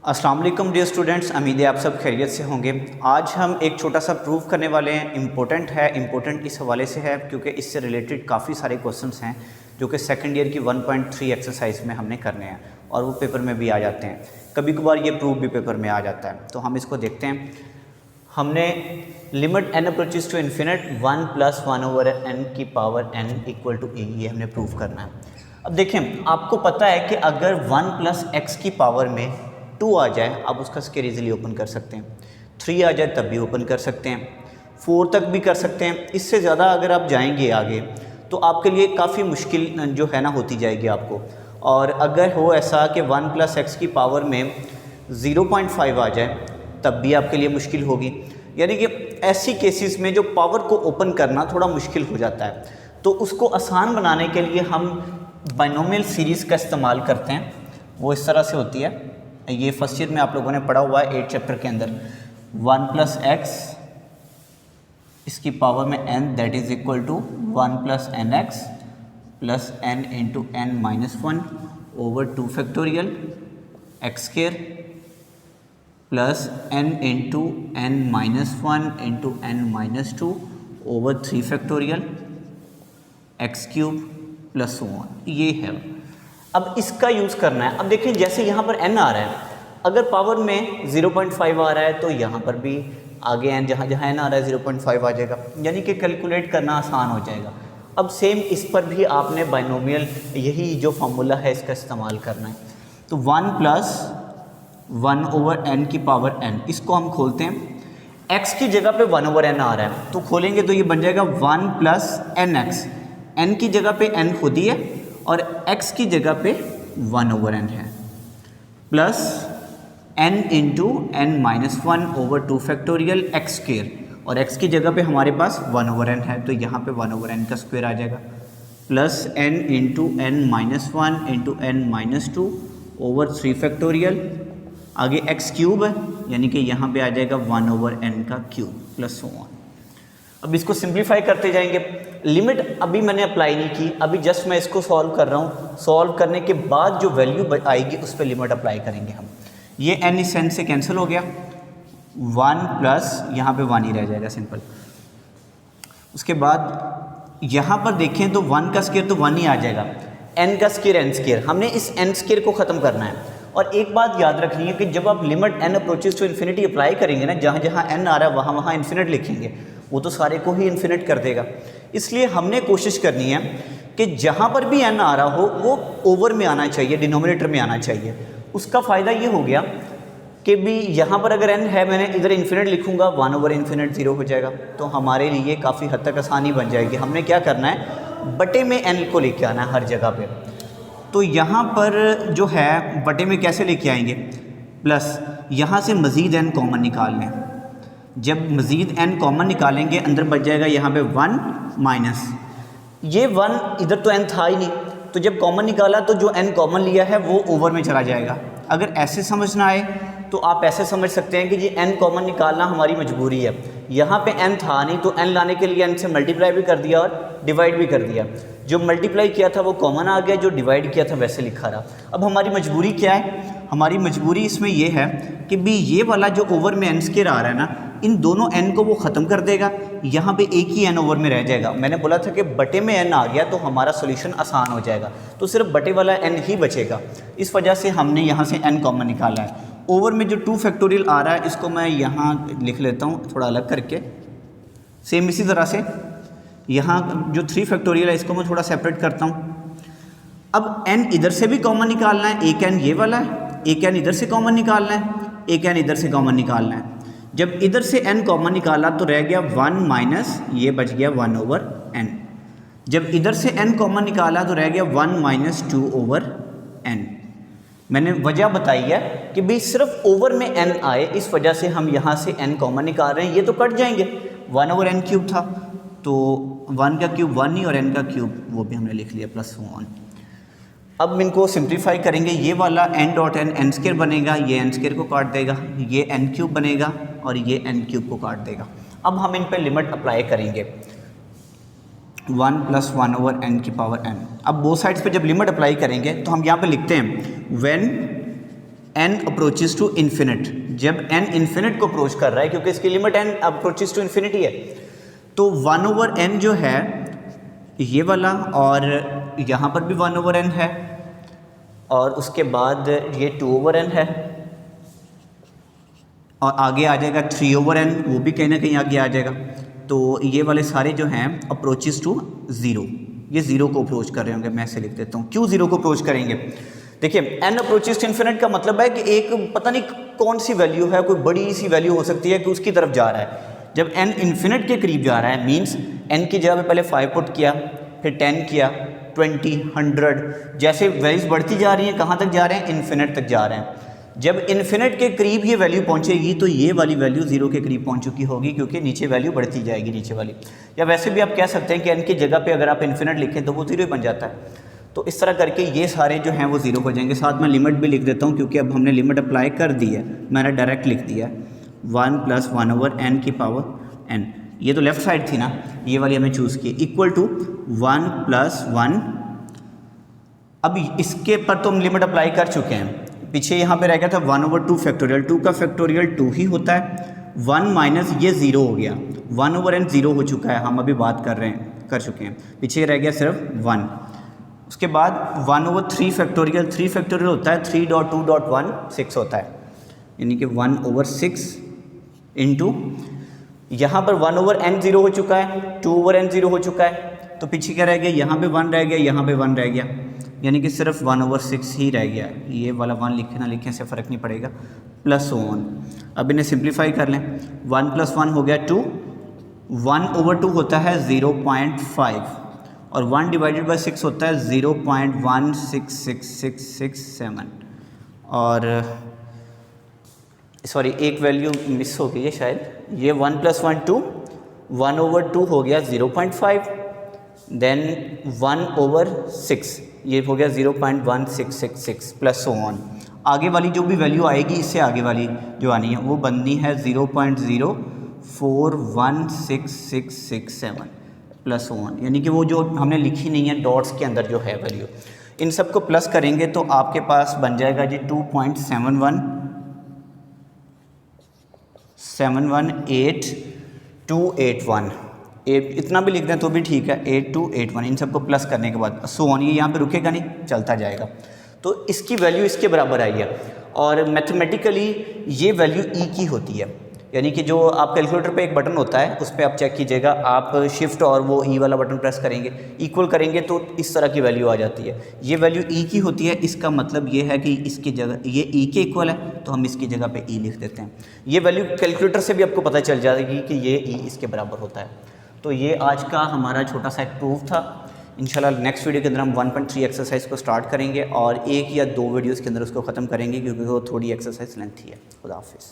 अस्सलाम वालेकुम dear students, उम्मीद है आप सब खैरियत से होंगे। आज हम एक छोटा सा प्रूफ करने वाले हैं। इम्पोर्टेंट इस हवाले से है क्योंकि इससे रिलेटेड काफ़ी सारे क्वेश्चंस हैं जो कि सेकंड ईयर की 1.3 एक्सरसाइज में हमने करने हैं और वो पेपर में भी आ जाते हैं। कभी कभार ये प्रूफ भी पेपर में आ जाता है, तो हम इसको देखते हैं। हमने limit n approaches to infinite 1 + 1/n की पावर n = a, ये हमने प्रूफ करना है। अब देखें, आपको पता है कि अगर 1 + x की पावर में 2 आ जाए, आप उसका स्क्वायर इजीली ओपन कर सकते हैं। 3 आ जाए तब भी ओपन कर सकते हैं, 4 तक भी कर सकते हैं। इससे ज़्यादा अगर आप जाएंगे आगे तो आपके लिए काफ़ी मुश्किल जो है ना होती जाएगी आपको। और अगर हो ऐसा कि 1 + x की पावर में 0.5 आ जाए तब भी आपके लिए मुश्किल होगी। यानी कि ऐसी केसेस में जो पावर को ओपन करना थोड़ा मुश्किल हो जाता है, तो उसको आसान बनाने के लिए हम बाइनोमियल सीरीज़ का इस्तेमाल करते हैं। वो इस तरह से होती है, ये फर्स्ट ईयर में आप लोगों ने पढ़ा हुआ है 8 चैप्टर के अंदर। 1 + x इसकी पावर में n, that is equal to 1 + nx + n × n - 1 over 2 factorial x² plus n × n - 1 × n - 2 over 3 factorial x³ plus 1। ये है। अब इसका यूज़ करना है। अब देखिए, जैसे यहाँ पर n आ रहा है, अगर पावर में 0.5 आ रहा है तो यहाँ पर भी आगे n, जहाँ जहाँ n आ रहा है 0.5 आ जाएगा, यानी कि कैलकुलेट करना आसान हो जाएगा। अब सेम इस पर भी आपने बाइनोमियल यही जो फार्मूला है इसका इस्तेमाल करना है। तो 1 + 1/n की पावर n, इसको हम खोलते हैं। x की जगह पे 1/n आ रहा है तो खोलेंगे तो ये बन जाएगा 1 + nx। n की जगह पे n खुद ही है और x की जगह पे 1/n है, plus n × n - 1 over 2 factorial x², और x की जगह पे हमारे पास 1/n है तो यहाँ पे 1/n का स्क्वायर आ जाएगा, plus n × n - 1 × n - 2 over 3 factorial, आगे x³ है यानी कि यहाँ पे आ जाएगा 1/n का क्यूब प्लस 1। अब इसको सिंप्लीफाई करते जाएंगे। लिमिट अभी मैंने अप्लाई नहीं की, अभी जस्ट मैं इसको सॉल्व कर रहा हूँ। सॉल्व करने के बाद जो वैल्यू आएगी उस पर लिमिट अप्लाई करेंगे हम। ये n इस n से कैंसिल हो गया, 1 प्लस यहाँ पे 1 ही रह जाएगा सिंपल। उसके बाद यहाँ पर देखें तो 1 का स्क्वायर तो 1 ही आ जाएगा, n का स्क्वायर n²। हमने इस n² को ख़त्म करना है। और एक बात याद रखनी है कि जब आप limit n approaches to infinity apply करेंगे ना, जहाँ जहाँ n आ रहा है वहाँ वहाँ इन्फिनिट लिखेंगे, वो तो सारे को ही इन्फिनिट कर देगा। इसलिए हमने कोशिश करनी है कि जहाँ पर भी n आ रहा हो वो ओवर में आना चाहिए, डिनोमिनेटर में आना चाहिए। उसका फ़ायदा ये हो गया कि भी यहाँ पर अगर n है, मैंने इधर इन्फिनिट लिखूँगा, 1/∞ 0 हो जाएगा, तो हमारे लिए काफ़ी हद तक आसानी बन जाएगी। हमने क्या करना है, बटे में n को लेके आना है हर जगह पर। तो यहाँ पर जो है बटे में कैसे लेके आएंगे, प्लस यहाँ से मज़ीद n कॉमन निकाल लें। जब मज़ीद n कॉमन निकालेंगे अंदर बच जाएगा यहाँ पे 1 माइनस ये 1, इधर तो n था ही नहीं, तो जब कॉमन निकाला तो जो n कॉमन लिया है वो ओवर में चला जाएगा। अगर ऐसे समझना आए तो आप ऐसे समझ सकते हैं कि जी n कॉमन निकालना हमारी मजबूरी है। यहाँ पे n था नहीं तो n लाने के लिए n से मल्टीप्लाई भी कर दिया और डिवाइड भी कर दिया। जो मल्टीप्लाई किया था वो कॉमन आ गया, जो डिवाइड किया था वैसे लिखा रहा। अब हमारी मजबूरी क्या है, हमारी मजबूरी इसमें यह है कि भी ये वाला जो ओवर में n² आ रहा है ना, इन दोनों n को वो ख़त्म कर देगा, यहाँ पे एक ही n ओवर में रह जाएगा। मैंने बोला था कि बटे में n आ गया तो हमारा सोल्यूशन आसान हो जाएगा, तो सिर्फ बटे वाला n ही बचेगा। इस वजह से हमने यहाँ से n कॉमन निकाला है। ओवर में जो 2 फैक्टोरियल आ रहा है इसको मैं यहाँ लिख लेता हूँ थोड़ा अलग करके। सेम इसी तरह से यहाँ जो 3 फैक्टोरियल है इसको मैं थोड़ा सेपरेट करता हूँ। अब n इधर से भी कॉमन निकालना है, एक n ये वाला है, एक n इधर से कॉमन निकालना है, एक n इधर से कॉमन निकालना है। जब इधर से n कॉमन निकाला तो रह गया 1 माइनस ये बच गया 1/n। जब इधर से n कॉमन निकाला तो रह गया 1 - 2/n। मैंने वजह बताई है कि भाई सिर्फ ओवर में n आए, इस वजह से हम यहाँ से n कॉमन निकाल रहे हैं। ये तो कट जाएंगे, 1/n³ था तो 1 का क्यूब 1 ही और n का क्यूब वो भी हमने लिख लिया प्लस 1। अब इनको सिंप्लीफाई करेंगे, ये वाला n.n n² बनेगा, ये n² को काट देगा, ये n³ बनेगा और ये n³ को काट देगा। अब हम इन पे लिमिट अप्लाई करेंगे 1 + 1/n की पावर n। अब बोथ साइड्स पे जब लिमिट अप्लाई करेंगे तो हम यहाँ पे लिखते हैं when n approaches to infinite, जब n इन्फिनिट को अप्रोच कर रहा है क्योंकि इसकी limit n approaches to infinity है, तो 1/n जो है ये वाला, और यहाँ पर भी 1/n है, और उसके बाद ये 2/n है, और आगे आ जाएगा 3/n, वो भी कहीं ना कहीं आगे आ जाएगा। तो ये वाले सारे जो हैं अप्रोचेस टू ज़ीरो, ये ज़ीरो को अप्रोच कर रहे होंगे। मैं ऐसे लिख देता हूँ, क्यों ज़ीरो को अप्रोच करेंगे। देखिए n अप्रोचेस टू इन्फिनिट का मतलब है कि एक पता नहीं कौन सी वैल्यू है, कोई बड़ी सी वैल्यू हो सकती है कि उसकी तरफ जा रहा है। जब n इन्फिनिट के करीब जा रहा है मीन्स n की जगह पे पहले 5 पुट किया, फिर 10 किया, 20, 100, जैसे वैल्यूज बढ़ती जा रही हैं कहाँ तक जा रहे हैं, इन्फिनिट तक जा रहे हैं। जब इन्फिनिट के करीब ये वैल्यू पहुंचेगी तो ये वाली वैल्यू ज़ीरो के करीब पहुंच चुकी होगी, क्योंकि नीचे वैल्यू बढ़ती जाएगी नीचे वाली। या वैसे भी आप कह सकते हैं कि n की जगह पे अगर आप इन्फिनिट लिखें तो वो ज़ीरो बन जाता है। तो इस तरह करके ये सारे जो हैं वो ज़ीरो हो जाएंगे। साथ में लिमिट भी लिख देता हूँ, क्योंकि अब हमने लिमिट अप्लाई कर दी है, मैंने डायरेक्ट लिख दिया 1 + 1/n की पावर n। ये तो लेफ़्ट साइड थी ना, ये वाली हमें चूज़ की, इक्वल टू 1 + 1। अब इसके पर तो हम लिमिट अप्लाई कर चुके हैं, पीछे यहाँ पे रह गया था 1/2 फैक्टोरियल, 2 का फैक्टोरियल 2 ही होता है, 1 माइनस ये ज़ीरो हो गया, 1/n ज़ीरो हो चुका है, हम अभी बात कर चुके हैं, पीछे रह गया सिर्फ 1। उसके बाद 1/3 फैक्टोरियल, 3 फैक्टोरियल होता है 3.2.1 6 होता है, यानी कि 1/6 इंटू यहाँ पर 1/n ज़ीरो हो चुका है, 2/n ज़ीरो हो चुका है, तो पीछे क्या रह गया, यहाँ पे 1 रह गया, यहाँ पे 1 रह गया, यानी कि सिर्फ 1/6 ही रह गया। ये वाला 1 लिखे ना लिखें से फ़र्क नहीं पड़ेगा, प्लस 1। अब इन्हें सिंप्लीफाई कर लें, 1 + 1 हो गया 2, 1/2 होता है 0.5, और 1 / 6 होता है 0.166667, और सॉरी एक वैल्यू मिस हो गई है शायद, ये 1 + 1 2, 1/2 हो गया 0.5, देन 1/6 ये हो गया 0.1666 प्लस 1। आगे वाली जो भी वैल्यू आएगी, इससे आगे वाली जो आनी है वो बननी है 0.041667 प्लस 1, यानी कि वो जो हमने लिखी नहीं है डॉट्स के अंदर जो है वैल्यू, इन सब को प्लस करेंगे तो आपके पास बन जाएगा जी 2.7188281। इतना भी लिख दें तो भी ठीक है, 8281, इन सबको प्लस करने के बाद सो ऑन, ये यहाँ पे रुकेगा नहीं, चलता जाएगा। तो इसकी वैल्यू इसके बराबर आई है, और मैथमेटिकली ये वैल्यू ई की होती है, यानी कि जो आप कैलकुलेटर पे एक बटन होता है उस पर आप चेक कीजिएगा, आप शिफ्ट और वो ई वाला बटन प्रेस करेंगे, इक्वल करेंगे तो इस तरह की वैल्यू आ जाती है। ये वैल्यू ई की होती है, इसका मतलब ये है कि इसकी जगह ये ई के इक्वल है, तो हम इसकी जगह पे ई लिख देते हैं। ये वैल्यू कैलकुलेटर से भी आपको पता चल जाएगी कि ये ई इसके बराबर होता है। तो ये आज का हमारा छोटा सा एक प्रूफ था। इंशाल्लाह नेक्स्ट वीडियो के अंदर हम 1.3 एक्सरसाइज को स्टार्ट करेंगे और 1 या 2 वीडियोज़ के अंदर उसको ख़त्म करेंगे, क्योंकि वो थोड़ी एक्सरसाइज लेंथी है। खुदा हाफिज़।